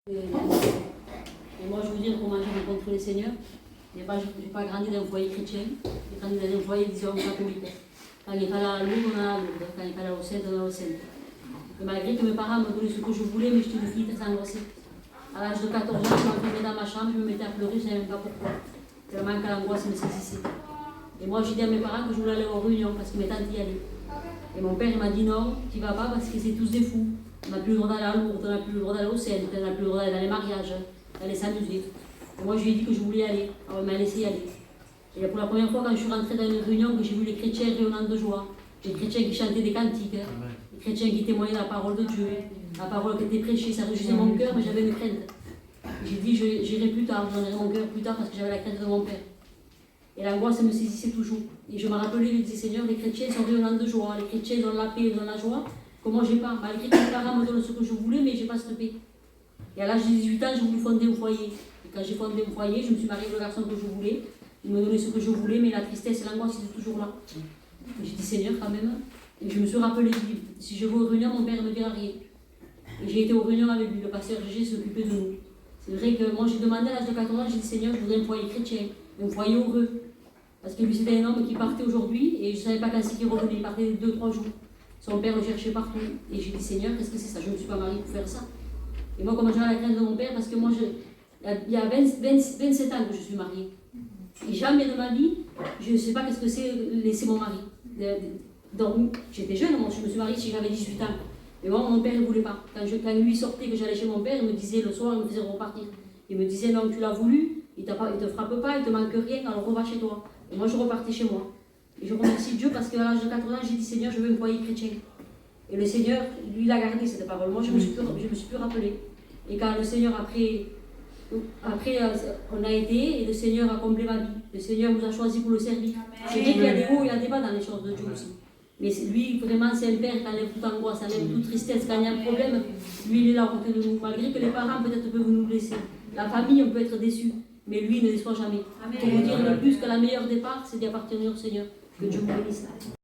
Et moi, je veux dire comment j'ai rencontré le Seigneur. Je n'ai pas grandi dans un foyer chrétien, j'ai grandi dans un foyer, disons, catholique. Quand il fallait à la Lourdes, on a la Lourdes. Quand il fallait au Centre, on a au Centre. Et malgré que mes parents me donnaient ce que je voulais, mais j'étais une fille très angoissée. À l'âge de 14 ans, je m'enfermais dans ma chambre, je me mettais à pleurer, je ne savais même pas pourquoi. Tellement que l'angoisse me saisissait. Et moi, j'ai dit à mes parents que je voulais aller aux réunions parce que mes tantes y allaient. Et mon père, il m'a dit non, tu ne vas pas parce que c'est tous des fous. On n'a plus le droit d'aller à la Lourdes, on n'a plus le droit d'aller au Centre, on n'a plus le droit d'aller dans les mariages, d'aller s'amuser. Et moi, je lui ai dit que je voulais y aller. Alors, il m'a laissé y aller. Et pour la première fois, quand je suis rentrée dans une réunion, que j'ai vu les chrétiens rayonnant de joie, les chrétiens qui chantaient des cantiques, les chrétiens qui témoignaient la parole de Dieu, la parole qui était prêchée, ça réjouissait mon cœur, mais j'avais une crainte. J'ai dit, j'irai plus tard, j'en aurai mon cœur plus tard parce que j'avais la crainte de mon père. Et l'angoisse me saisissait toujours. Et je me rappelais, je disais, Seigneur, les chrétiens sont rayonnants de joie, les chrétiens ont la paix, ils ont la joie. Comment j'ai pas, malgré que mes parents me donnent ce que je voulais, mais j'ai pas cette paix. Et à l'âge de 18 ans, j'ai voulu fonder un foyer. Et quand j'ai fondé un foyer, je me suis mariée avec le garçon que je voulais. Il me donnait ce que je voulais, mais la tristesse et l'angoisse étaient toujours là. Et j'ai dit, Seigneur, quand même. Et je me suis rappelé, si je vais aux réunions, mon père ne me dira rien. Et j'ai été aux réunions avec lui, le pasteur Gégé s'occupait de nous. C'est vrai que moi, j'ai demandé à l'âge de 14 ans, j'ai dit, Seigneur, je voudrais un foyer chrétien, un foyer heureux. Parce que lui, c'était un homme qui partait aujourd'hui, et je ne savais pas quand c'est qu'il revenait, il partait 2-3 jours. Son père le cherchait partout. Et j'ai dit, Seigneur, qu'est-ce que c'est ça? Je ne me suis pas mariée pour faire ça. Et moi, comme j'avais la crainte de mon père, parce que moi, il y a 27 ans que je suis mariée. Et jamais de ma vie, je ne sais pas qu'est-ce que c'est laisser mon mari. Donc, j'étais jeune, moi, je me suis mariée si j'avais 18 ans. Mais moi, mon père ne voulait pas. Quand lui sortait, que j'allais chez mon père, il me disait le soir, il me faisait repartir. Il me disait, non, tu l'as voulu, il ne te frappe pas, il ne te manque rien, alors reviens chez toi. Et moi, je repartais chez moi. Et je remercie Dieu parce qu'à l'âge de 80 ans, j'ai dit, Seigneur, je veux un foyer chrétien. Et le Seigneur, lui, il a gardé cette parole. Moi, je me suis plus rappelée. Et quand le Seigneur, après, on a été, et le Seigneur a comblé ma vie. Le Seigneur nous a choisis pour le servir. C'est vrai qu'il y a des hauts et il y a des bas dans les choses de Dieu aussi. Mais lui, vraiment, c'est un père qui enlève toute angoisse, enlève toute tristesse. Quand il y a un problème, lui, il est là à côté de nous. Malgré que les parents, peut-être, peuvent nous blesser. La famille, on peut être déçu. Mais lui, il ne déçoit jamais. Pour vous dire le plus que la meilleure départ, c'est d'y appartenir au Seigneur. Que Dieu vous bénisse.